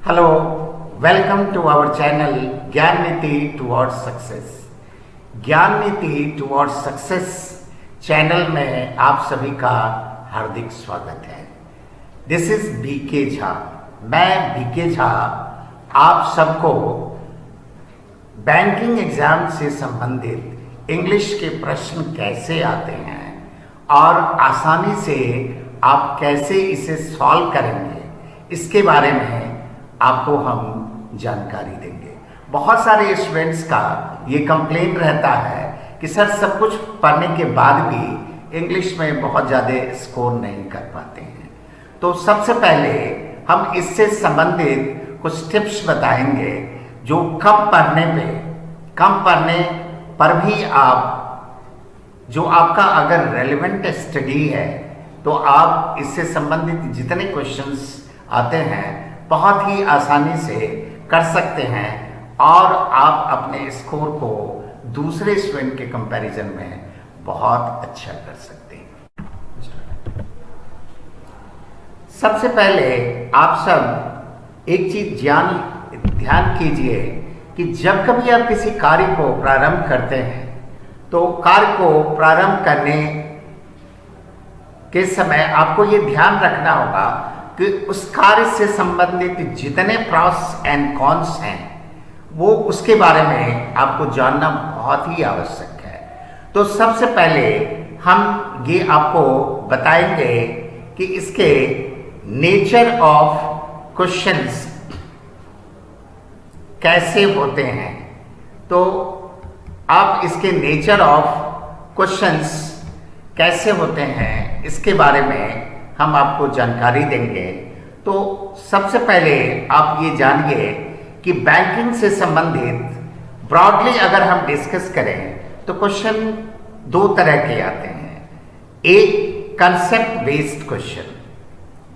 Hello, welcome to our channel Gyan Niti Towards Success. ज्ञान नीति towards success channel में आप सभी का हार्दिक स्वागत है। This is BK Jha. मैं बीके झा आप सबको बैंकिंग एग्जाम से संबंधित इंग्लिश के प्रश्न कैसे आते हैं और आसानी से आप कैसे इसे सॉल्व करेंगे, इसके बारे में आपको हम जानकारी देंगे। बहुत सारे स्टूडेंट्स का ये कंप्लेंट रहता है कि सर सब कुछ पढ़ने के बाद भी इंग्लिश में बहुत ज़्यादा स्कोर नहीं कर पाते हैं। तो सबसे पहले हम इससे संबंधित कुछ टिप्स बताएंगे जो कम पढ़ने पर भी जो आपका अगर रेलेवेंट स्टडी है तो आप इससे संबंधित जितने क्वेश्चंस आते हैं बहुत ही आसानी से कर सकते हैं और आप अपने स्कोर को दूसरे स्टूडेंट के कंपैरिजन में बहुत अच्छा कर सकते हैं। सबसे पहले आप सब एक चीज ध्यान कीजिए कि जब कभी आप किसी कार्य को प्रारंभ करते हैं तो कार्य को प्रारंभ करने के समय आपको ये ध्यान रखना होगा कि उस कार्य से संबंधित जितने प्रॉस एंड कॉन्स हैं वो उसके बारे में आपको जानना बहुत ही आवश्यक है। तो सबसे पहले हम ये आपको बताएंगे कि इसके नेचर ऑफ क्वेश्चंस कैसे होते हैं। तो आप इसके नेचर ऑफ क्वेश्चंस कैसे होते हैं इसके बारे में हम आपको जानकारी देंगे। तो सबसे पहले आप ये जानिए कि बैंकिंग से संबंधित ब्रॉडली अगर हम डिस्कस करें तो क्वेश्चन दो तरह के आते हैं। एक concept based question,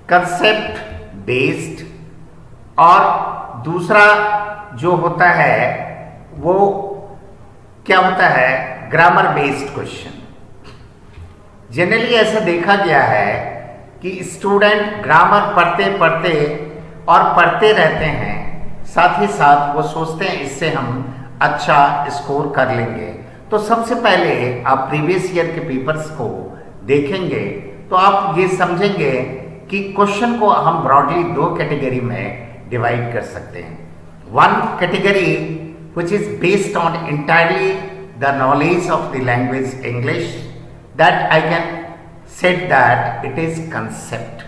concept based, और दूसरा जो होता है वो क्या होता है, ग्रामर बेस्ड क्वेश्चन। जनरली ऐसा देखा गया है कि स्टूडेंट ग्रामर पढ़ते रहते हैं, साथ ही साथ वो सोचते हैं इससे हम अच्छा स्कोर कर लेंगे। तो सबसे पहले आप प्रीवियस ईयर के पेपर्स को देखेंगे तो आप ये समझेंगे कि क्वेश्चन को हम ब्रॉडली दो कैटेगरी में डिवाइड कर सकते हैं। One category which is based on entirely the knowledge of the language English, that I can say that it is concept,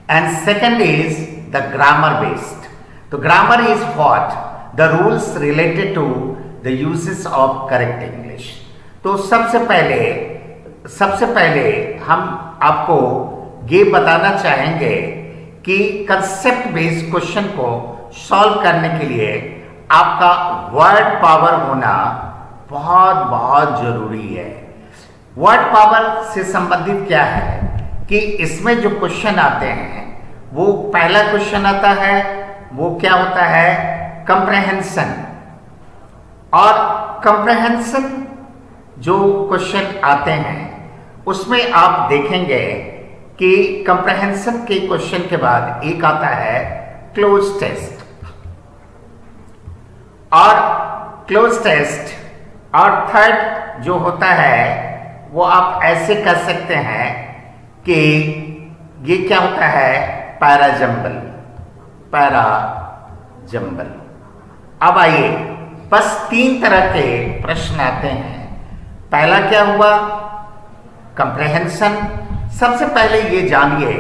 and second is the grammar based. So grammar is what? The rules related to the uses of correct English. तो सबसे पहले हम आपको ये बताना चाहेंगे कि concept based question को सॉल्व करने के लिए आपका वर्ड पावर होना बहुत जरूरी है। वर्ड पावर से संबंधित क्या है कि इसमें जो क्वेश्चन आते हैं वो पहला क्वेश्चन आता है वो क्या होता है, कंप्रहेंशन। और कंप्रहेंशन जो क्वेश्चन आते हैं उसमें आप देखेंगे कि कंप्रहेंशन के क्वेश्चन के बाद एक आता है क्लोज टेस्ट, और क्लोज टेस्ट और थर्ड जो होता है वो आप ऐसे कर सकते हैं कि ये क्या होता है, पैराजंबल। अब आइए, बस तीन तरह के प्रश्न आते हैं। पहला क्या हुआ, कंप्रहेंशन। सबसे पहले ये जानिए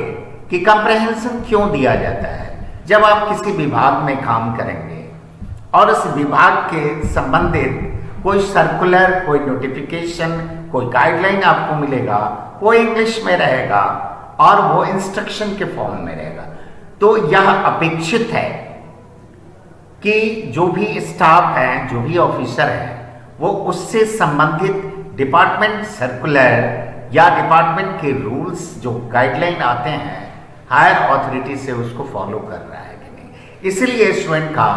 कि कंप्रहेंशन क्यों दिया जाता है। जब आप किसी विभाग में काम करेंगे और उस विभाग के संबंधित कोई सर्कुलर, कोई नोटिफिकेशन, कोई गाइडलाइन आपको मिलेगा, वो इंग्लिश में रहेगा और वो इंस्ट्रक्शन के फॉर्म में रहेगा। तो यह अपेक्षित है कि जो भी स्टाफ है, जो भी ऑफिसर है, वो उससे संबंधित डिपार्टमेंट सर्कुलर या डिपार्टमेंट के रूल्स जो गाइडलाइन आते हैं हायर अथॉरिटी से उसको फॉलो कर रहा है कि नहीं। इसलिए स्टूडेंट का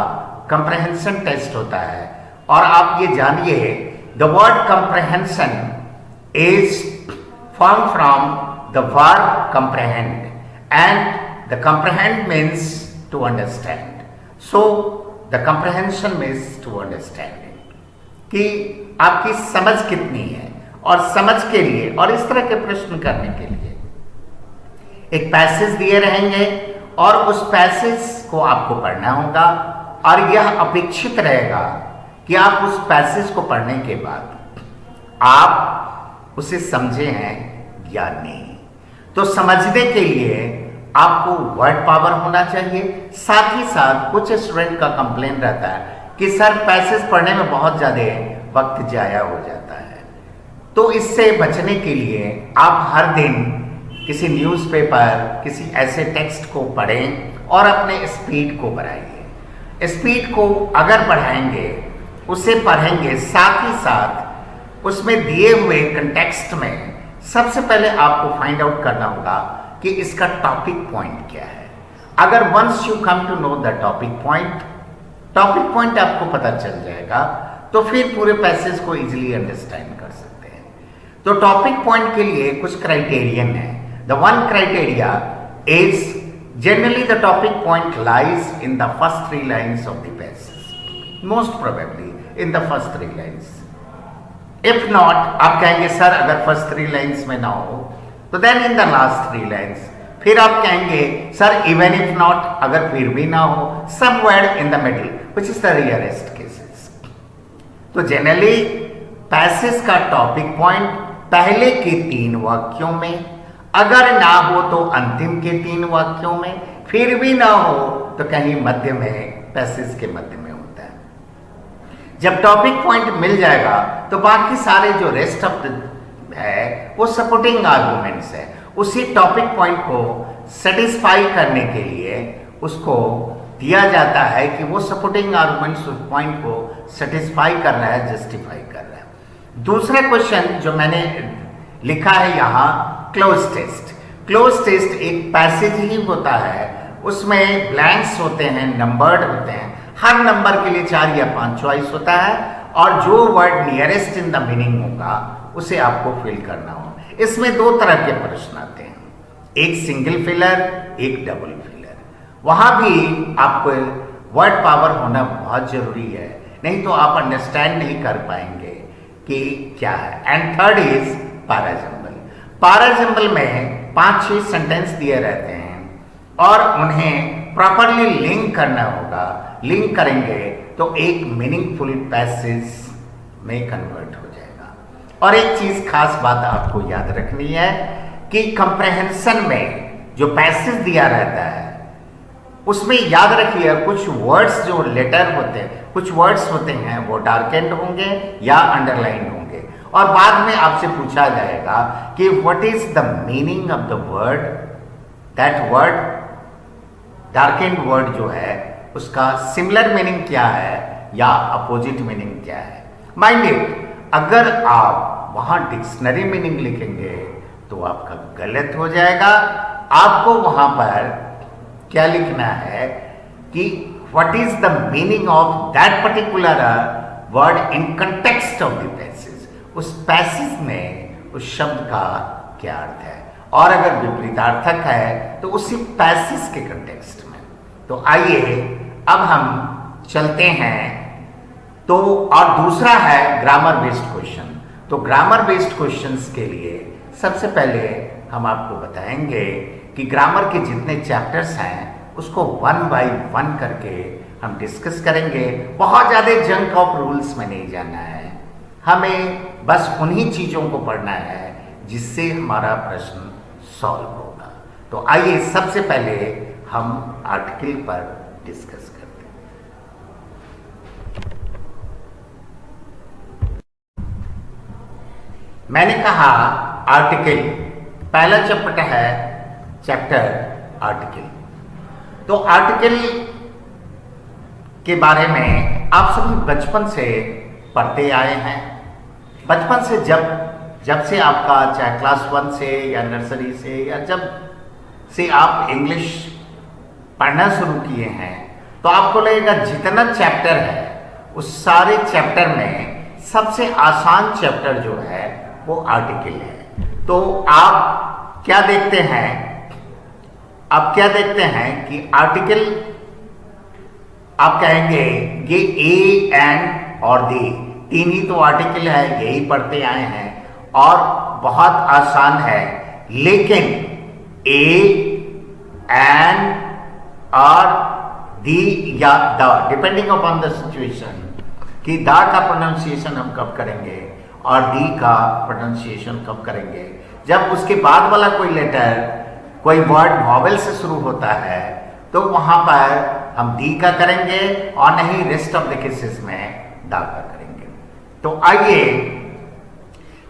कंप्रहेंशन टेस्ट होता है। और आप ये जानिए the word comprehension is form from the word comprehend, and the comprehend means to understand. So the comprehension means to understanding, कि आपकी समझ कितनी है, और समझ के लिए और इस तरह के प्रश्न करने के लिए एक पैसेज दिए रहेंगे और उस पैसेज को आपको पढ़ना होगा, और यह अपेक्षित रहेगा कि आप उस पैसेज को पढ़ने के बाद आप उसे समझे हैं या नहीं। तो समझने के लिए आपको वर्ड पावर होना चाहिए। साथ ही साथ कुछ स्टूडेंट का कंप्लेन रहता है कि सर पैसेज पढ़ने में बहुत ज़्यादा वक्त जाया हो जाता है। तो इससे बचने के लिए आप हर दिन किसी न्यूज़पेपर, किसी ऐसे टेक्स्ट को पढ़ें और अपने स्पीड को बढ़ाइए। स्पीड को अगर बढ़ाएंगे, उसे पढ़ेंगे, साथ ही साथ उसमें दिए हुए कंटेक्स्ट में सबसे पहले आपको फाइंड आउट करना होगा कि इसका टॉपिक पॉइंट क्या है। अगर once you come to know the topic point आपको पता चल जाएगा, तो फिर पूरे पैसेज को इजीली अंडरस्टैंड कर सकते हैं। तो टॉपिक पॉइंट के लिए कुछ क्राइटेरियन है। The one criteria is generally the topic point lies in the first 3 lines of the passage, most probably in the first 3 lines. If not, आप कहेंगे सर अगर फर्स्ट 3 लाइन्स में ना हो तो then in the last 3 lines. फिर आप कहेंगे सर इवन इफ नॉट, अगर फिर भी ना हो, somewhere in the middle, which is the rarest cases. तो जनरली पैसेज का टॉपिक पॉइंट पहले के 3 वाक्यों में, अगर ना हो तो अंतिम के 3 वाक्यों में, फिर भी ना हो तो कहीं मध्य में, पैसेज के मध्य में होता है। जब टॉपिक पॉइंट मिल जाएगा तो बाकी सारे जो रेस्ट ऑफ द है वो सपोर्टिंग आर्गुमेंट्स है। उसी टॉपिक पॉइंट को सेटिस्फाई करने के लिए उसको दिया जाता है कि वो सपोर्टिंग आर्गुमेंट्स उस पॉइंट को सेटिस्फाई कर रहा है, जस्टिफाई कर रहा है। दूसरा क्वेश्चन जो मैंने लिखा है यहाँ, क्लोज टेस्ट। क्लोज टेस्ट एक पैसेज ही होता है, उसमें ब्लैंक्स होते हैं, नंबर्ड होते हैं। हर नंबर के लिए 4 या 5 चॉइस होता है, और जो word nearest in the meaning होगा उसे आपको फिल करना हो। इसमें 2 तरह के प्रश्न आते हैं, एक सिंगल फिलर, एक डबल फिलर। वहां भी आपको वर्ड पावर होना बहुत जरूरी है, नहीं तो आप अंडरस्टैंड नहीं कर पाएंगे कि क्या है। And third is parajumble. Parajumble में 5-6 सेंटेंस दिए रहते हैं और उन्हें प्रॉपरली लिंक करना होगा। लिंक करेंगे तो एक मीनिंगफुल पैसेज में कन्वर्ट हो जाएगा। और एक चीज खास बात आपको याद रखनी है कि कंप्रेहेंशन में जो पैसेज दिया रहता है उसमें याद रखिए कुछ वर्ड्स जो लेटर होते हैं, कुछ वर्ड्स होते हैं वो डार्केंड होंगे या अंडरलाइन होंगे, और बाद में आपसे पूछा जाएगा कि what is the meaning of the word, that word darkened word जो है उसका सिमिलर मीनिंग क्या है या अपोजिट मीनिंग क्या है। माइंड इट, अगर आप वहां डिक्शनरी मीनिंग लिखेंगे तो आपका गलत हो जाएगा। आपको वहां पर क्या लिखना है कि what is the meaning of that particular word in context of the passage. उस पैसेज में उस शब्द का क्या अर्थ है, और अगर विपरीतार्थक है तो उसी पैसेज के कंटेक्स्ट में। तो आइए अब हम चलते हैं। तो और दूसरा है ग्रामर बेस्ड क्वेश्चन। तो ग्रामर बेस्ड क्वेश्चंस के लिए सबसे पहले हम आपको बताएंगे कि ग्रामर के जितने चैप्टर्स हैं उसको 1 बाय 1 करके हम डिस्कस करेंगे। बहुत ज़्यादा जंक ऑफ रूल्स में नहीं जाना है, हमें बस उन्हीं चीज़ों को पढ़ना है जिससे हमारा प्रश्न सॉल्व होगा। तो आइए सबसे पहले हम आर्टिकल पर डिस्कस करते हैं। मैंने कहा आर्टिकल, पहला चैप्टर है चैप्टर आर्टिकल। तो आर्टिकल के बारे में आप सभी बचपन से पढ़ते आए हैं। बचपन से जब से आपका चाहे क्लास 1 से या नर्सरी से या जब से आप इंग्लिश पढ़ना शुरू किए हैं तो आपको लगेगा जितना चैप्टर है उस सारे चैप्टर में सबसे आसान चैप्टर जो है वो आर्टिकल है। तो आप क्या देखते हैं कि आर्टिकल आप कहेंगे ये ए, एन और दे, तीन ही तो आर्टिकल है, यही पढ़ते आए हैं और बहुत आसान है। लेकिन ए, एन और दी या the, depending upon the situation, कि द का प्रोनाउंसिएशन हम कब करेंगे और दी का प्रोनाउंसिएशन कब करेंगे। जब उसके बाद वाला कोई लेटर, कोई वर्ड वॉवेल से शुरू होता है तो वहां पर हम दी का करेंगे और नहीं रेस्ट ऑफ द केसेस में दा का करेंगे। तो आइए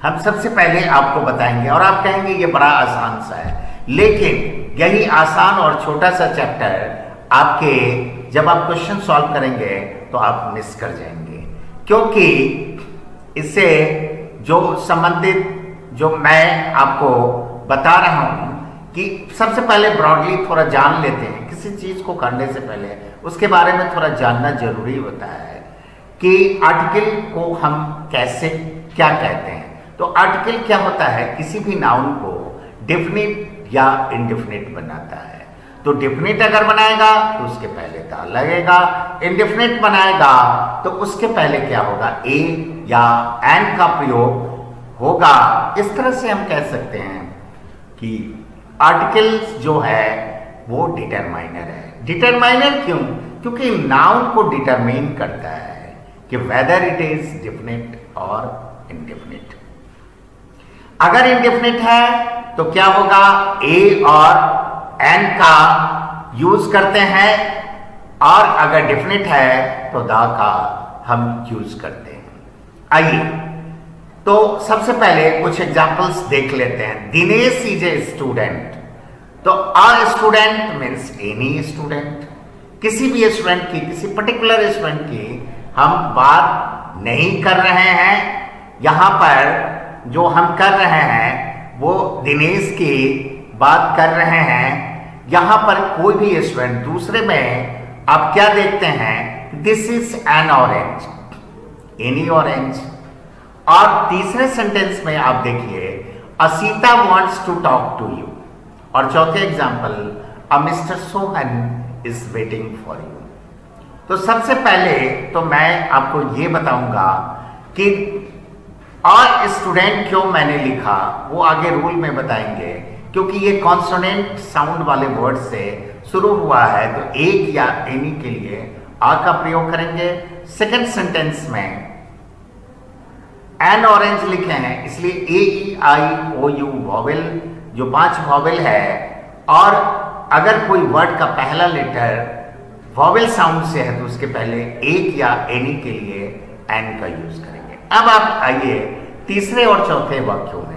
हम सबसे पहले आपको बताएंगे और आप कहेंगे ये बड़ा आसान सा है, लेकिन यही आसान और छोटा सा चैप्टर आपके जब आप क्वेश्चन सॉल्व करेंगे तो आप मिस कर जाएंगे, क्योंकि इससे जो संबंधित जो मैं आपको बता रहा हूं कि सबसे पहले ब्रॉडली थोड़ा जान लेते हैं किसी चीज को करने से पहले, उसके बारे में थोड़ा जानना जरूरी होता है कि आर्टिकल को हम कैसे क्या कहते हैं। तो आर्टिकल क्या होता है, किसी भी नाउन को डेफिनिट या इनडेफिनिट बनाता है। तो डेफिनिट अगर बनाएगा तो उसके पहले दा लगेगा, इनडेफिनिट बनाएगा तो उसके पहले क्या होगा, ए या एन का प्रयोग होगा। इस तरह से हम कह सकते हैं कि आर्टिकल्स जो है वो डिटरमाइनर है। डिटरमाइनर क्यों? क्योंकि नाउन को डिटरमाइन करता है कि वेदर इट इज डेफिनिट और इनडेफिनिट। अगर इनडेफिनिट है तो क्या होगा, ए और एन का यूज करते हैं, और अगर डेफिनिट है तो दा का हम यूज करते हैं। आइए तो सबसे पहले कुछ एग्जाम्पल्स देख लेते हैं। दिनेश इज ए स्टूडेंट, तो a student means any student, किसी भी स्टूडेंट की, किसी पर्टिकुलर स्टूडेंट की हम बात नहीं कर रहे हैं। यहां पर जो हम कर रहे हैं वो दिनेश की बात कर रहे हैं। यहां पर कोई भी स्टूडेंट, दूसरे में आप क्या देखते हैं, this is an orange, any orange. और तीसरे सेंटेंस में आप देखिए Asita wants to talk to you, और चौथे example a mister Sohan is waiting for you. तो सबसे पहले तो मैं आपको ये बताऊंगा कि और स्टूडेंट क्यों मैंने लिखा, वो आगे रूल में बताएंगे, क्योंकि ये कॉन्सोनेंट साउंड वाले वर्ड से शुरू हुआ है तो एक या एनी के लिए आ का प्रयोग करेंगे। सेकेंड सेंटेंस में एन ऑरेंज लिखे हैं, इसलिए ए ई आई ओ यू वॉवेल, जो 5 वॉवेल है, और अगर कोई वर्ड का पहला लेटर वॉवेल साउंड से है तो उसके पहले एक या एनी के लिए एन का यूज करेंगे। अब आप आइए तीसरे और चौथे वाक्यों में।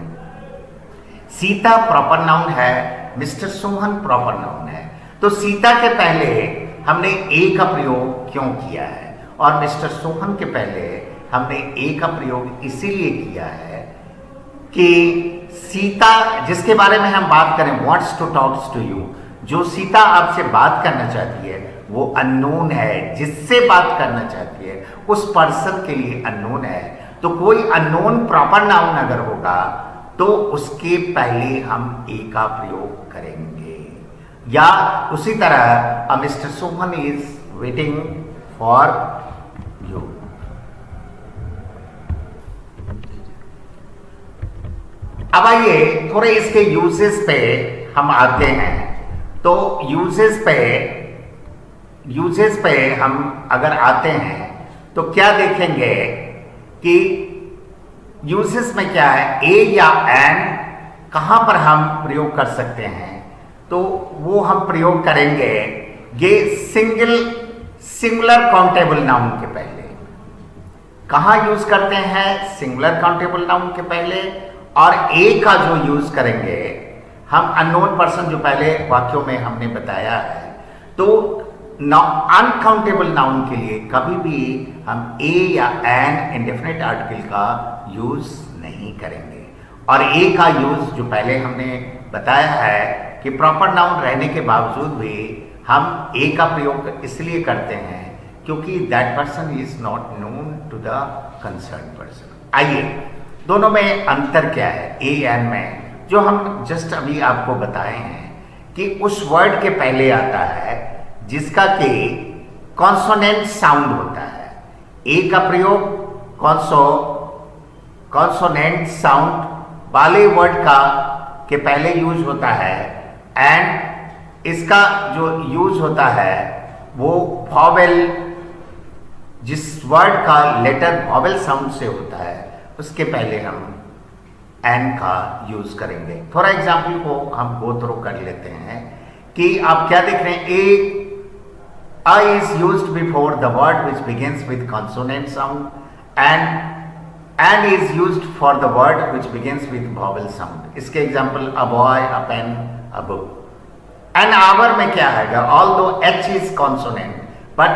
सीता प्रॉपर नाउन है, मिस्टर सोहन प्रॉपर नाउन है, तो सीता के पहले हमने ए का प्रयोग क्यों किया है और मिस्टर सोहन के पहले हमने ए का प्रयोग इसीलिए किया है कि सीता जिसके बारे में हम बात करें, wants to talks to you, जो सीता आपसे बात करना चाहती है वो अननोन है, जिससे बात करना चाहती है उस पर्सन के लिए अननोन है। तो कोई अननोन प्रॉपर नाउन अगर होगा तो उसके पहले हम ए का प्रयोग करेंगे। या उसी तरह mister Sohan is waiting for you. अब आइए थोड़े इसके यूजेस पे हम आते हैं। तो यूजेस पे हम अगर आते हैं तो क्या देखेंगे कि यूजेस में क्या है, ए या एन कहां पर हम प्रयोग कर सकते हैं, तो वो हम प्रयोग करेंगे ये सिंगुलर काउंटेबल नाउन के पहले। कहां यूज करते हैं, सिंगुलर काउंटेबल नाउन के पहले, और ए का जो यूज करेंगे हम अननोन पर्सन, जो पहले वाक्यों में हमने बताया है। तो अनकाउंटेबल नाउन के लिए कभी भी हम ए या एन इंडेफिनिट आर्टिकल का यूज नहीं करेंगे। और ए का यूज जो पहले हमने बताया है कि प्रॉपर नाउन रहने के बावजूद भी हम ए का प्रयोग इसलिए करते हैं क्योंकि that person is not known to the concern person. आइए दोनों में अंतर क्या है, ए एन में, जो हम जस्ट अभी आपको बताए हैं कि उस वर्ड के पहले आता है जिसका कि कॉन्सोनेंट साउंड होता है। ए का प्रयोग कॉन्सोनेंट साउंड वाले वर्ड का के पहले यूज होता है, एंड इसका जो यूज होता है वो वॉवेल, जिस वर्ड का लेटर वॉवेल साउंड से होता है उसके पहले हम एन का यूज करेंगे। फॉर एग्जाम्पल को हम गो थ्रू कर लेते हैं कि आप क्या देख रहे हैं, A is used before the word which begins with consonant sound, and is used for the word which begins with vowel sound. इसके example a boy, a pen, a book. And our में क्या आएगा, although H is consonant, but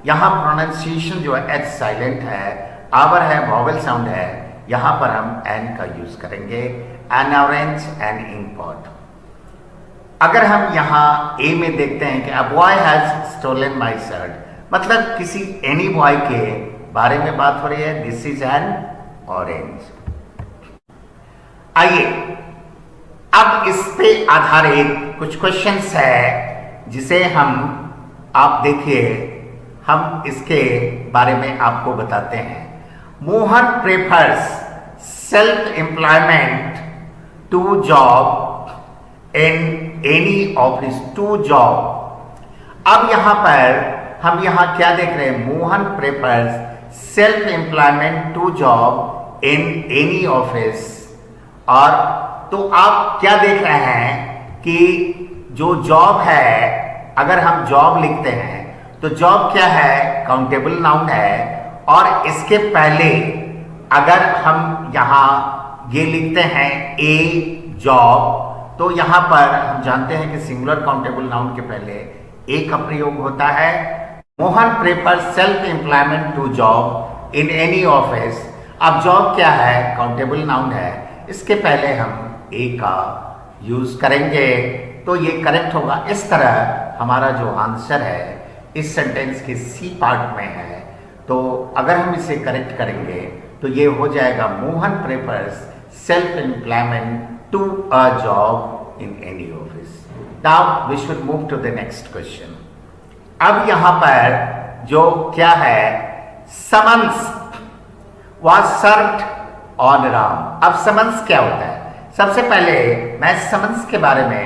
यहाँ pronunciation जो है H silent है, our है vowel sound है, यहाँ पर हम N का यूज करेंगे। An orange, an ink pot. अगर हम यहाँ ए में देखते हैं कि a boy has stolen my shirt, मतलब किसी एनी बॉय के बारे में बात हो रही है। This is an orange. आइए अब इस पे आधारित कुछ क्वेश्चंस है जिसे आप देखिए, हम इसके बारे में आपको बताते हैं। Mohan prefers self employment to job in any office, to job. अब यहां पर हम क्या देख रहे हैं, Mohan prefers self employment to job in any office. और तो आप क्या देख रहे हैं कि जो जॉब है, अगर हम जॉब लिखते हैं तो जॉब क्या है, काउंटेबल नाउन है, और इसके पहले अगर हम यहाँ ये लिखते हैं ए जॉब, तो यहां पर हम जानते हैं कि सिंगुलर काउंटेबल नाउन के पहले ए का प्रयोग होता है। Mohan prefer self employment to job in any office. अब जॉब क्या है, काउंटेबल नाउन है, इसके पहले हम ए का यूज करेंगे तो ये करेक्ट होगा। इस तरह हमारा जो आंसर है इस सेंटेंस के सी पार्ट में है, तो अगर हम इसे करेक्ट करेंगे तो ये हो जाएगा Mohan prefers self employment to a job in any office. Now we should move to the next question. अब यहां पर जो क्या है, summons was served on Ram. अब summons क्या होता है, सबसे पहले मैं summons के बारे में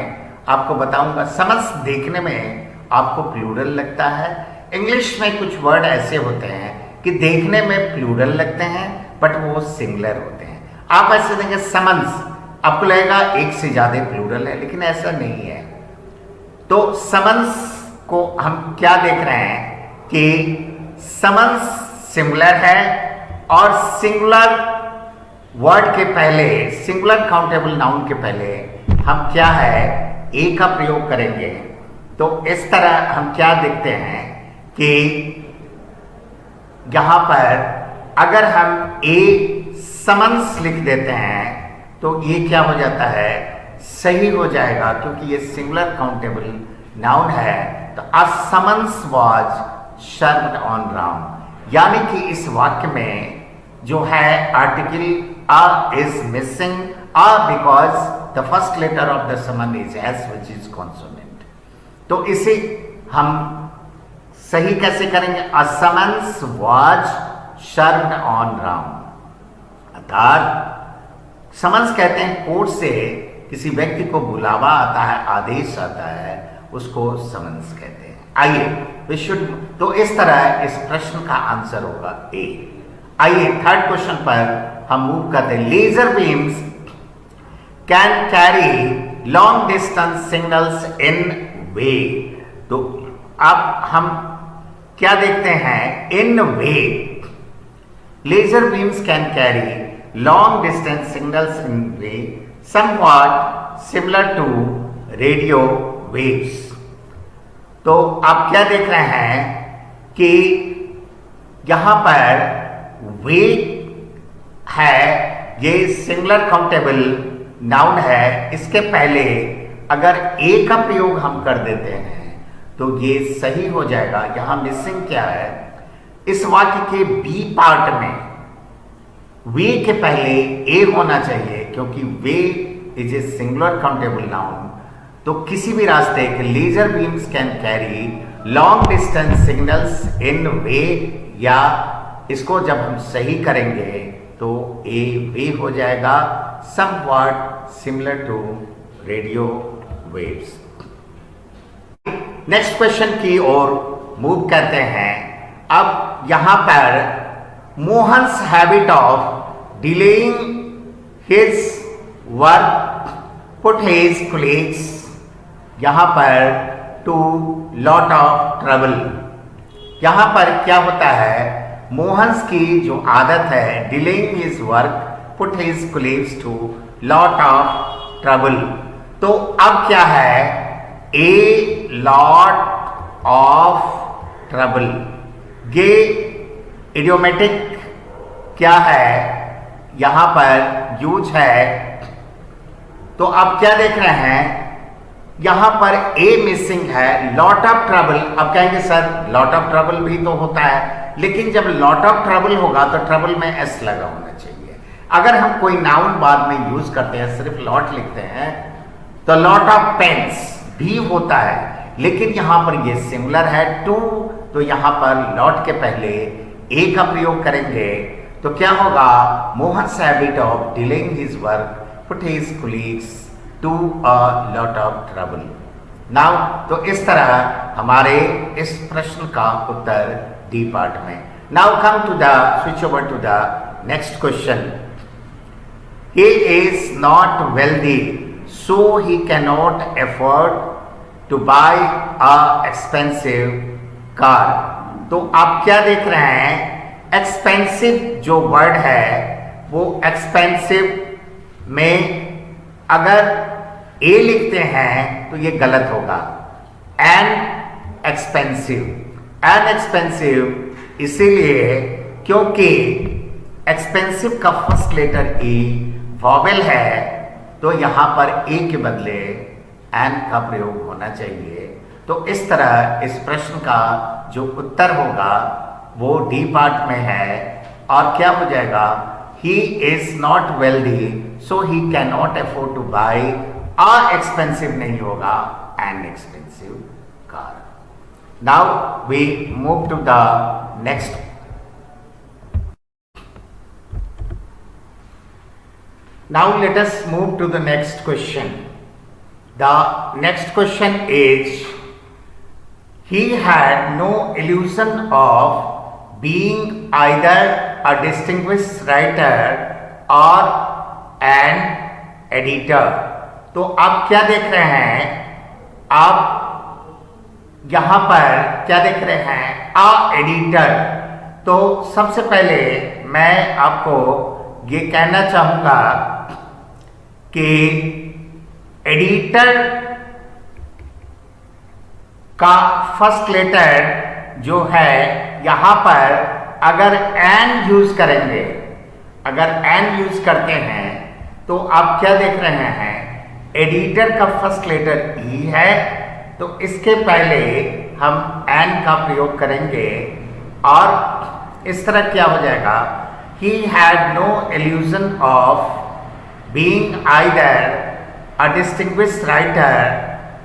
आपको बताऊंगा। summons देखने में आपको प्लूरल लगता है। इंग्लिश में कुछ वर्ड ऐसे होते हैं कि देखने में प्लूरल लगते हैं बट वो सिंगुलर होते हैं। आप ऐसे देखेंगे summons, आपको लगेगा एक से ज्यादा प्लूरल है, लेकिन ऐसा नहीं है। तो समन्स को हम क्या देख रहे हैं कि समन्स सिंगुलर है, और सिंगुलर वर्ड के पहले, सिंगुलर काउंटेबल नाउन के पहले हम क्या है, ए का प्रयोग करेंगे। तो इस तरह हम क्या देखते हैं कि यहां पर अगर हम ए समन्स लिख देते हैं तो ये क्या हो जाता है, सही हो जाएगा, क्योंकि ये सिंगुलर काउंटेबल नाउन है। तो a summons was served on Ram, यानी कि इस वाक्य में जो है article a is missing, a because the first letter of the summon is S which is consonant. तो इसे हम सही कैसे करेंगे, a summons was served on Ram. अर्थात समन्स कहते हैं कोर्ट से किसी व्यक्ति को बुलावा आता है, आदेश आता है, उसको समन्स कहते हैं। आइए तो इस तरह इस प्रश्न का आंसर होगा ए। आइए थर्ड क्वेश्चन पर हम मूव करते हैं। Laser beams can carry long distance signals in way. तो अब हम क्या देखते हैं, in way laser beams can carry long distance signals in way somewhat similar to radio waves। तो आप क्या देख रहे हैं कि यहां पर वे है, ये सिंगुलर काउंटेबल नाउन है, इसके पहले अगर ए का प्रयोग हम कर देते हैं तो ये सही हो जाएगा। यहां मिसिंग क्या है, इस वाक्य के बी पार्ट में वे के पहले ए होना चाहिए, क्योंकि way is a singular countable noun. तो किसी भी रास्ते के laser beams can carry long distance signals in way, या इसको जब हम सही करेंगे तो ए वे हो जाएगा, somewhat similar to radio waves. Next question की ओर मूव करते हैं। अब यहां पर Mohan's habit of delaying his work put his colleagues यहां पर टू लॉट ऑफ ट्रबल। यहां पर क्या होता है, मोहन्स की जो आदत है delaying his work put his colleagues to lot of trouble. तो अब क्या है, ए लॉट ऑफ ट्रबल, ये इडियोमेटिक क्या है यहां पर यूज है। तो अब क्या देख रहे हैं, यहां पर ए मिसिंग है, लॉट ऑफ ट्रबल। अब कहेंगे सर लॉट ऑफ ट्रबल भी तो होता है, लेकिन जब लॉट ऑफ ट्रबल होगा तो ट्रबल में एस लगा होना चाहिए। अगर हम कोई नाउन बाद में यूज करते हैं, सिर्फ लॉट लिखते हैं, तो लॉट ऑफ पेन्स भी होता है, लेकिन यहां पर ये सिमिलर है टू, तो यहां पर लॉट के पहले ए का प्रयोग करेंगे। तो क्या होगा, Mohan's habit of delaying his work put his colleagues to a lot of trouble. Now तो इस तरह हमारे इस प्रश्न का उत्तर डी पार्ट में। Now come to the switch over to the next question. He is not wealthy so he cannot afford to buy a expensive car। तो आप क्या देख रहे हैं, एक्सपेंसिव जो वर्ड है वो एक्सपेंसिव में अगर ए लिखते हैं तो ये गलत होगा, एन एक्सपेंसिव इसीलिए क्योंकि एक्सपेंसिव का फर्स्ट लेटर ई वॉवेल है, तो यहां पर ए के बदले एन का प्रयोग होना चाहिए। तो इस तरह इस प्रश्न का जो उत्तर होगा वो डी पार्ट में है, और क्या हो जाएगा, he is not wealthy so he can not afford to buy a expensive नहीं होगा, an expensive car. Now we move to the next. Now let us move to the next question. The next question is, he had no illusion of being either a distinguished writer or an editor। तो आप क्या देख रहे हैं, आप यहां पर क्या देख रहे हैं, a एडिटर। तो सबसे पहले मैं आपको ये कहना चाहूंगा कि एडिटर का फर्स्ट लेटर जो है यहां पर अगर एन यूज करेंगे, अगर एन यूज करते हैं तो आप क्या देख रहे हैं, एडिटर का फर्स्ट लेटर ई है, तो इसके पहले हम एन का प्रयोग करेंगे और इस तरह क्या हो जाएगा, he had no illusion of being either a distinguished writer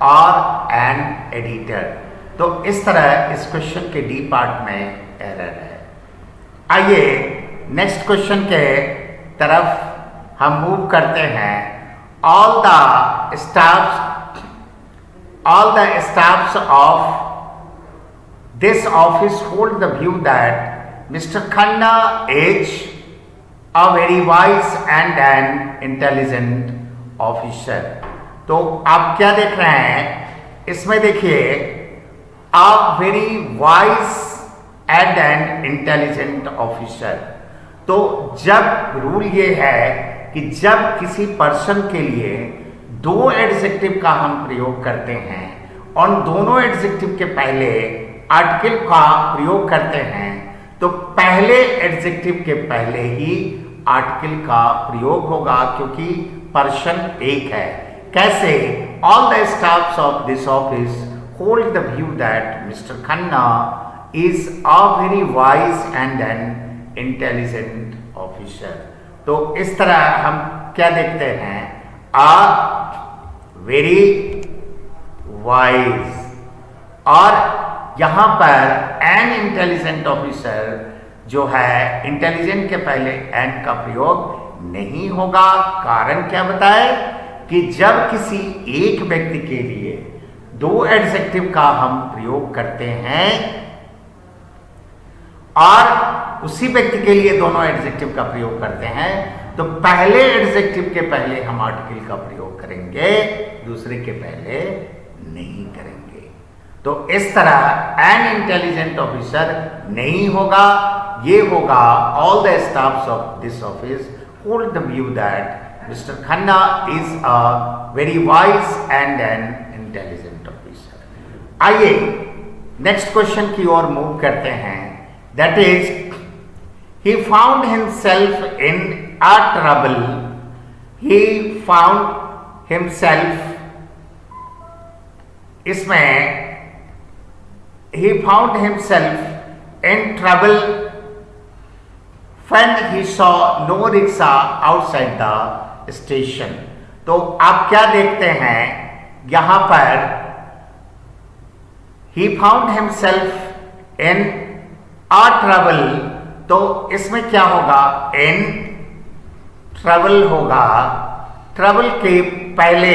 or an editor। तो इस तरह इस क्वेश्चन के डी पार्ट में एरर है। आइए नेक्स्ट क्वेश्चन के तरफ हम मूव करते हैं। all the staffs of this office hold the view that Mr. Khanna is a very wise and an intelligent officer। तो आप क्या देख रहे हैं, इसमें देखिए a very wise and an intelligent officer। तो जब रूल ये है कि जब किसी पर्सन के लिए दो एडजेक्टिव का हम प्रयोग करते हैं और दोनों एडजेक्टिव के पहले आर्टिकल का प्रयोग करते हैं, तो पहले एडजेक्टिव के पहले ही आर्टिकल का प्रयोग होगा, क्योंकि पर्सन एक है। कैसे, all the staffs of this office hold the view that mister Khanna is a very wise and an intelligent officer. तो इस तरह हम क्या देखते हैं, अ वेरी वाइज और यहां पर एन इंटेलिजेंट ऑफिसर जो है, इंटेलिजेंट के पहले एन का प्रयोग नहीं होगा। कारण क्या बताए कि जब किसी एक व्यक्ति के लिए दो एडजेक्टिव का हम प्रयोग करते हैं और उसी व्यक्ति के लिए दोनों एडजेक्टिव का प्रयोग करते हैं, तो पहले एडजेक्टिव के पहले हम आर्टिकल का प्रयोग करेंगे, दूसरे के पहले नहीं करेंगे। तो इस तरह एन इंटेलिजेंट ऑफिसर नहीं होगा, ये होगा all the staffs of this office hold the view that mister Khanna is a very wise and an intelligent officer. आइए नेक्स्ट क्वेश्चन की ओर मूव करते हैं। That is he found himself in a trouble. He found himself, इसमें he found himself in trouble when he saw no rickshaw outside the station. तो आप क्या देखते हैं यहां पर he found himself in a trouble, तो इसमें क्या होगा, इन ट्रबल होगा। ट्रबल के पहले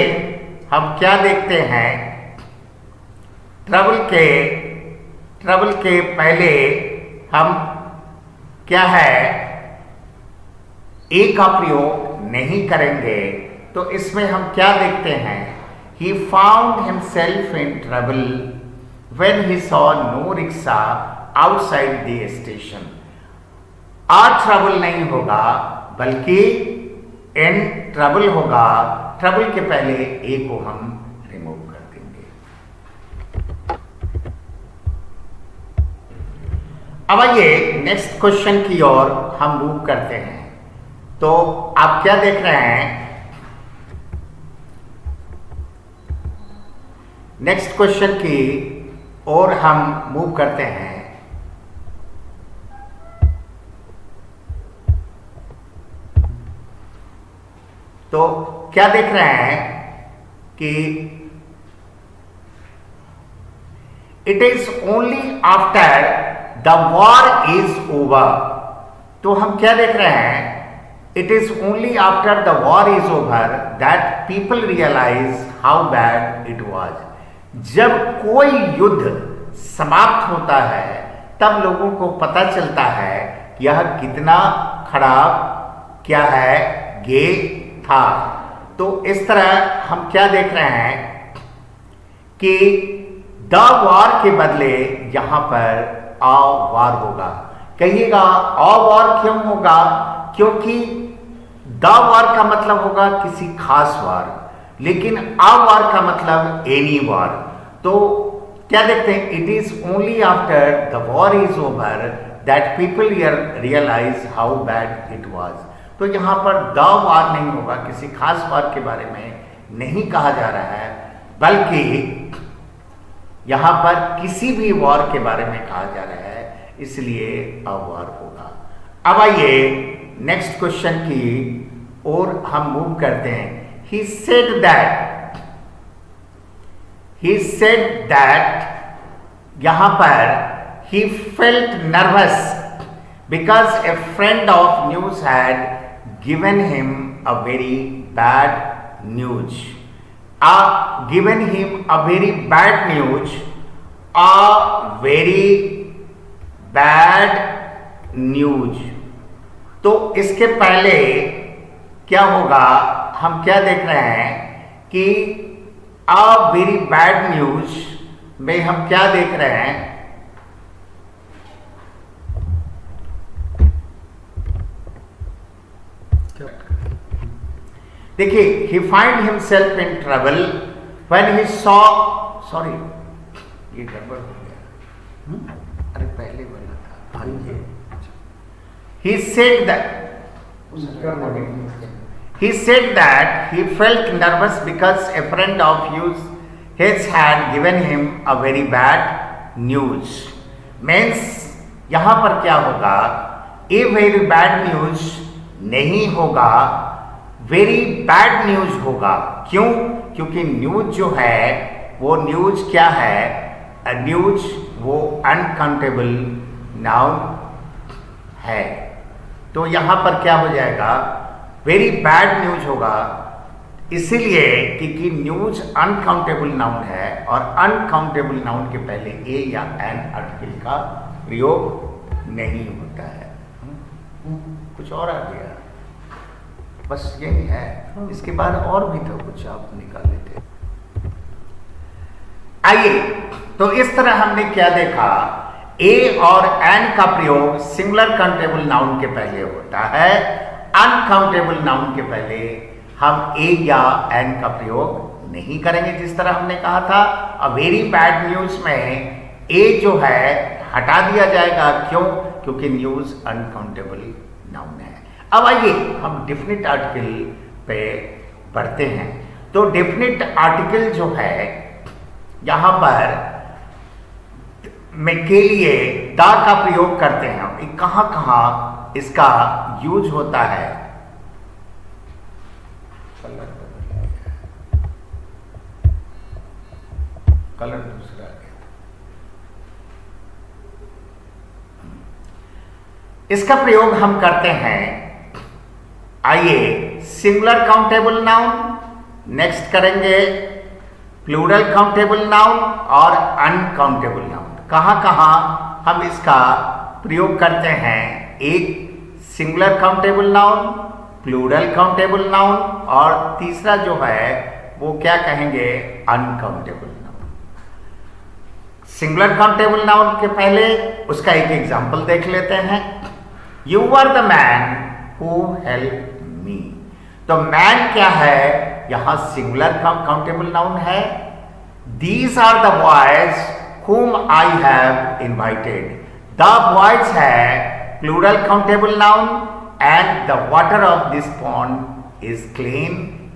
हम क्या देखते हैं, ट्रबल के पहले हम क्या है, ए का प्रयोग नहीं करेंगे। तो इसमें हम क्या देखते हैं, he found himself in trouble when he saw no rickshaw outside the station. आ ट्रबल नहीं होगा बल्कि इन ट्रबल होगा। ट्रबल के पहले ए को हम रिमूव कर देंगे। अब आइए नेक्स्ट क्वेश्चन की ओर हम मूव करते हैं। तो आप क्या देख रहे हैं, नेक्स्ट क्वेश्चन की ओर हम मूव करते हैं। तो क्या देख रहे हैं कि it is only after the war is over. तो हम क्या देख रहे हैं, it is only after the war is over that people realize how bad it was. जब कोई युद्ध समाप्त होता है तब लोगों को पता चलता है कि यह कितना खराब क्या है, गे था। तो इस तरह हम क्या देख रहे हैं कि द वॉर के बदले यहां पर आ वॉर होगा। कहिएगा आ वॉर क्यों होगा, क्योंकि द वॉर का मतलब होगा किसी खास वॉर, लेकिन आ वॉर का मतलब एनी वॉर। तो क्या देखते हैं, it is only after the war is over that people realize how bad it was. तो यहां पर द वार नहीं होगा, किसी खास वार के बारे में नहीं कहा जा रहा है, बल्कि यहां पर किसी भी वार के बारे में कहा जा रहा है, इसलिए अ वार होगा। अब आइए नेक्स्ट क्वेश्चन की ओर हम मूव करते हैं। ही सेड दैट यहां पर he felt nervous because A friend of news had given him a very bad news. Given him a very bad news, a very bad news. तो इसके पहले क्या होगा, हम क्या देख रहे हैं कि a very bad news में हम क्या देख रहे हैं, देखिए he find himself in trouble when he saw, sorry ये गड़बड़ हो गया, अरे पहले बोला था, आइए he said that he felt nervous because a friend of his had given him a very bad news. means यहां पर क्या होगा, a very bad news नहीं होगा, वेरी बैड न्यूज होगा। क्यों, क्योंकि न्यूज जो है वो न्यूज क्या है, न्यूज वो अनकाउंटेबल नाउन है। तो यहां पर क्या हो जाएगा, वेरी बैड न्यूज होगा, इसीलिए क्योंकि न्यूज अनकाउंटेबल नाउन है और अनकाउंटेबल नाउन के पहले ए या एन आर्टिकल का प्रयोग नहीं होता है। कुछ और आ गया, बस यही है, इसके बाद और भी तो कुछ आप निकाल लेते। आइए, तो इस तरह हमने क्या देखा, ए और एन का प्रयोग सिंगुलर काउंटेबल नाउन के पहले होता है, अनकाउंटेबल नाउन के पहले हम ए या एन का प्रयोग नहीं करेंगे। जिस तरह हमने कहा था, अ वेरी बैड न्यूज में ए जो है हटा दिया जाएगा, क्यों? क्योंकि न्यूज अनकाउंटेबल नाउन है। अब आइए हम डेफिनिट आर्टिकल पे बढ़ते हैं। तो डेफिनिट आर्टिकल जो है यहां पर में के लिए द का प्रयोग करते हैं। कहां कहां इसका यूज होता है? कलर दूसरा है। इसका प्रयोग हम करते हैं, आइए, सिंगुलर काउंटेबल नाउन, नेक्स्ट करेंगे प्लूरल काउंटेबल नाउन और अनकाउंटेबल नाउन। कहां कहां हम इसका प्रयोग करते हैं? एक singular countable noun, plural countable noun और तीसरा जो है वो क्या कहेंगे, uncountable noun. Singular countable noun के पहले उसका एक एग्जाम्पल देख लेते हैं। You are the man who help me. तो मैन क्या है, यहां सिंगुलर काउंटेबल नाउन है। These are the boys whom I have invited. The boys है plural countable noun and the water of this pond is clean.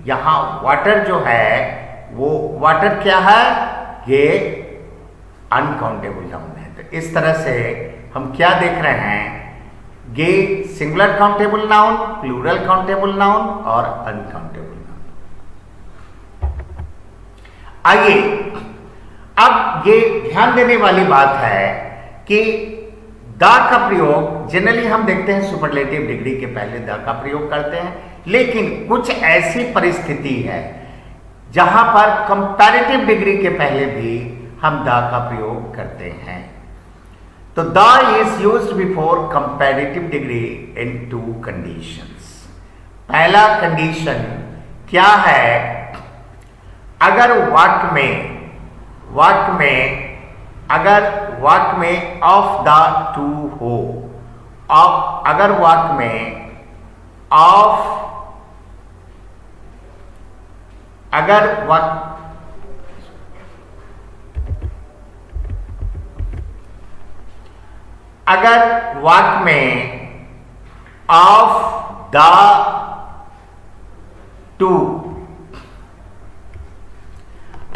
यहाँ water जो है वो water क्या है, ये uncountable noun है। तो इस तरह से हम क्या देख रहे हैं, ये singular countable noun, plural countable noun और uncountable noun। आइए, अब ये ध्यान देने वाली बात है कि द का प्रयोग जनरली हम देखते हैं सुपरलेटिव डिग्री के पहले द का प्रयोग करते हैं, लेकिन कुछ ऐसी परिस्थिति है जहां पर कंपैरेटिव डिग्री के पहले भी हम द का प्रयोग करते हैं। तो the is used before comparative degree in to conditions. पहला कंडीशन क्या है, अगर वाक्य में अगर वाक्य में ऑफ द टू हो, अगर वाक्य में अगर वाक्य में ऑफ द टू,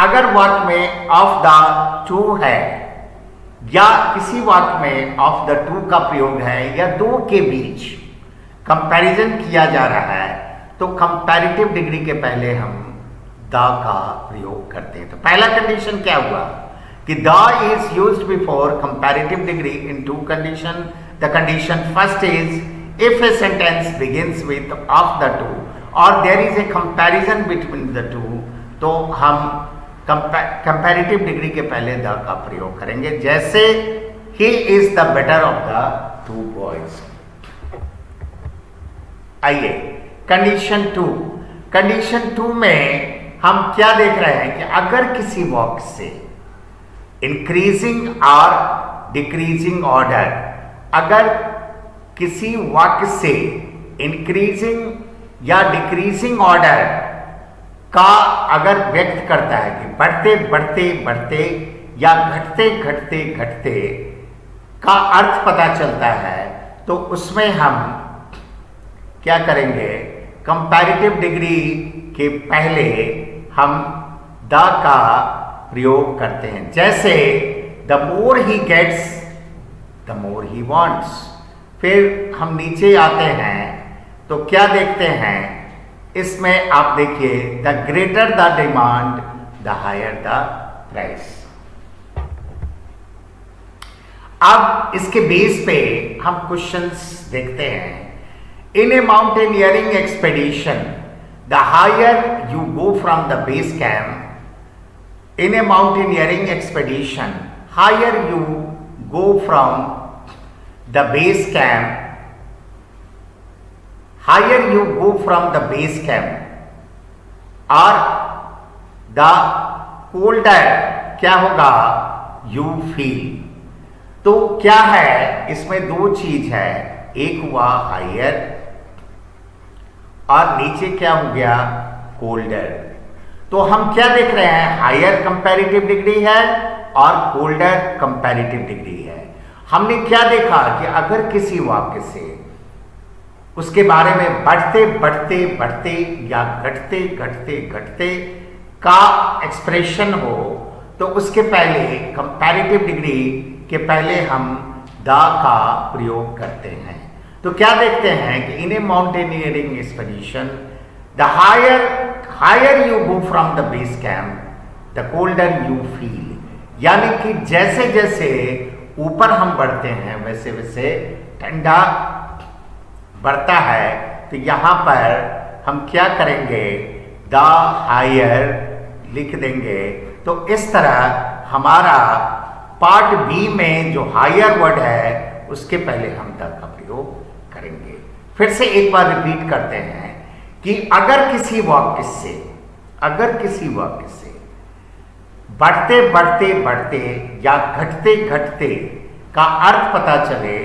अगर वाक्य में ऑफ द टू है या किसी वाक्य में ऑफ द टू का प्रयोग है या दो के बीच कंपैरिजन किया जा रहा है, तो कंपैरेटिव डिग्री के पहले हम द का प्रयोग करते हैं। तो पहला कंडीशन क्या हुआ कि the is used before comparative degree in two condition. The condition first is if a sentence begins with of the two और there is a comparison between the two, तो हम कंपैरेटिव डिग्री के पहले the का प्रयोग करेंगे। जैसे he is the better of the to boys. आइए, कंडीशन टू में हम क्या देख रहे हैं कि अगर किसी वाक्य से इंक्रीजिंग और डिक्रीजिंग ऑर्डर, अगर किसी वाक्य से इंक्रीजिंग या डिक्रीजिंग ऑर्डर का अगर व्यक्त करता है कि बढ़ते बढ़ते बढ़ते या घटते घटते घटते का अर्थ पता चलता है, तो उसमें हम क्या करेंगे, कंपैरेटिव डिग्री के पहले हम द का प्रयोग करते हैं। जैसे the more he gets the more he wants. फिर हम नीचे आते हैं तो क्या देखते हैं, इसमें आप देखिए, the greater the demand the higher the price. अब इसके बेस पे हम क्वेश्चंस देखते हैं। In a mountaineering expedition the higher you go from the base camp, in a mountaineering expedition, higher you go from the base camp, higher you go from the base camp or the colder क्या होगा you feel। तो क्या है इसमें दो चीज है, एक हुआ हायर और नीचे क्या हो गया कोल्डर। तो हम क्या देख रहे हैं, हायर कंपैरेटिव डिग्री है और कोल्डर कंपैरेटिव डिग्री है। हमने क्या देखा कि अगर किसी वाक्य से उसके बारे में बढ़ते बढ़ते बढ़ते या घटते घटते घटते का एक्सप्रेशन हो तो उसके पहले कंपैरेटिव डिग्री के पहले हम द का प्रयोग करते हैं। तो क्या देखते हैं कि in a mountaineering expedition the higher you go from the base camp the colder you feel, यानी कि जैसे जैसे ऊपर हम बढ़ते हैं वैसे वैसे ठंडा बढ़ता है। तो यहां पर हम क्या करेंगे, द हायर लिख देंगे। तो इस तरह हमारा पार्ट बी में जो हायर वर्ड है उसके पहले हम द का प्रयोग करेंगे। फिर से एक बार रिपीट करते हैं कि अगर किसी वाक्य से बढ़ते बढ़ते बढ़ते या घटते घटते का अर्थ पता चले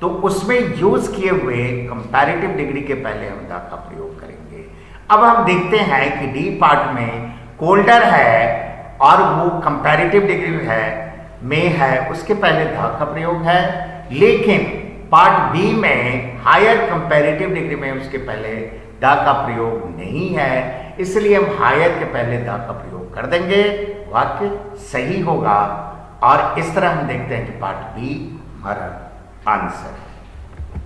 तो उसमें यूज किए हुए कंपैरेटिव डिग्री के पहले हम द का प्रयोग करेंगे। अब हम देखते हैं कि डी पार्ट में कोल्डर है और वो कंपैरेटिव डिग्री है उसके पहले द का प्रयोग है, लेकिन पार्ट बी में हायर कंपैरेटिव डिग्री में उसके पहले द का प्रयोग नहीं है, इसलिए हम हायर के पहले द का प्रयोग कर देंगे, वाक्य सही होगा। और इस तरह हम देखते हैं कि पार्ट बी हमारा आंसर है।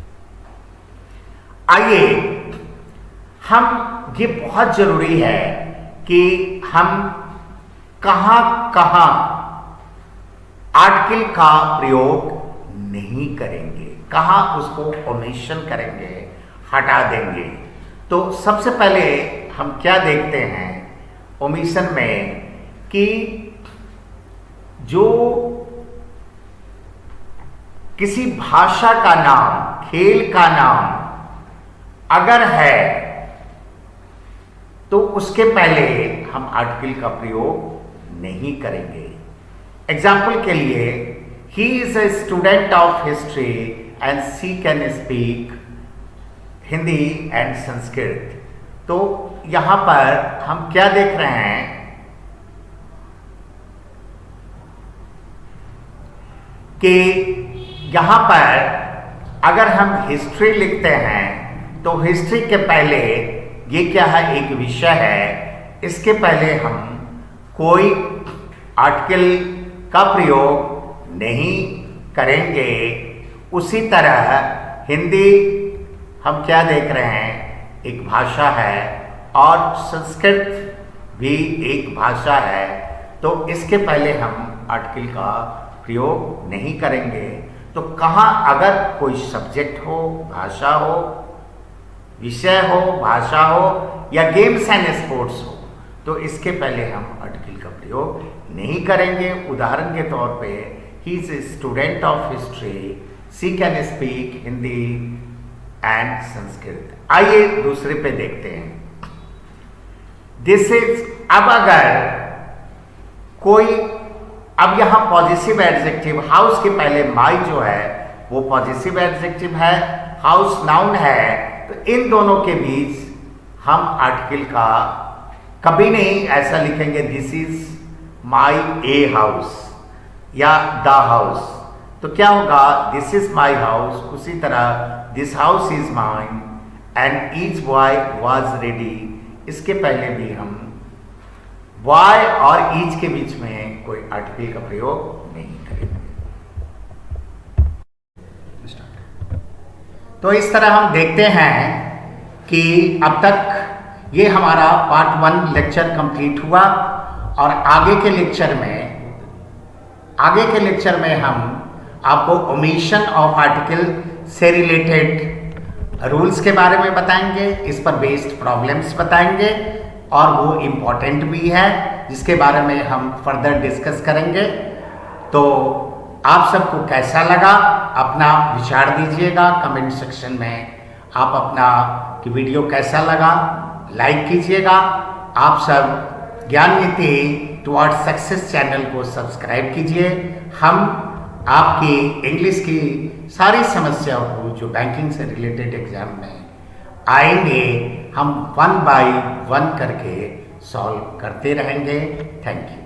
आइए हम, ये बहुत जरूरी है कि हम कहां कहां आर्टिकल का प्रयोग नहीं करेंगे, कहां उसको ओमिशन करेंगे, हटा देंगे। तो सबसे पहले हम क्या देखते हैं ओमिशन में कि जो किसी भाषा का नाम, खेल का नाम अगर है तो उसके पहले हम आर्टिकल का प्रयोग नहीं करेंगे। एग्जाम्पल के लिए, he is a student of history and she can speak Hindi and Sanskrit. तो यहां पर हम क्या देख रहे हैं कि यहां पर अगर हम हिस्ट्री लिखते हैं तो हिस्ट्री के पहले ये क्या है, एक विषय है, इसके पहले हम कोई आर्टिकल का प्रयोग नहीं करेंगे। उसी तरह हिंदी हम क्या देख रहे हैं, एक भाषा है और संस्कृत भी एक भाषा है, तो इसके पहले हम आर्टिकल का प्रयोग नहीं करेंगे। तो कहाँ अगर कोई सब्जेक्ट हो, भाषा हो, विषय हो, भाषा हो या गेम्स एंड स्पोर्ट्स हो, तो इसके पहले हम आर्टिकल का प्रयोग नहीं करेंगे। उदाहरण के तौर पे, he is a student of history, she can speak Hindi and Sanskrit. आइए दूसरे पे देखते हैं। दिस इज, अब अगर कोई, अब यहां पॉजिटिव एडजेक्टिव, हाउस के पहले माई जो है वो पॉजिटिव एडजेक्टिव है, हाउस नाउन है, तो इन दोनों के बीच हम आर्टिकल का कभी नहीं ऐसा लिखेंगे this is my a house या द हाउस। तो क्या होगा, दिस इज माई हाउस, उसी तरह this house is mine and each boy was ready, इसके पहले भी हम बॉय और ईच के बीच में कोई आर्टिकल का प्रयोग नहीं करेंगे। तो इस तरह हम देखते हैं कि अब तक ये हमारा पार्ट 1 लेक्चर कंप्लीट हुआ और आगे के लेक्चर में हम आपको ओमिशन ऑफ आर्टिकल से रिलेटेड रूल्स के बारे में बताएंगे, इस पर बेस्ड प्रॉब्लम्स बताएंगे और वो इम्पॉर्टेंट भी है जिसके बारे में हम फर्दर डिस्कस करेंगे। तो आप सबको कैसा लगा अपना विचार दीजिएगा कमेंट सेक्शन में। आप अपना कि वीडियो कैसा लगा लाइक कीजिएगा। आप सब ज्ञान नीति टुवर्ड्स सक्सेस चैनल को सब्सक्राइब कीजिए। हम आपकी इंग्लिश की सारी समस्याओं को जो बैंकिंग से रिलेटेड एग्जाम में आएंगे हम 1 by 1 करके सॉल्व करते रहेंगे। Thank you.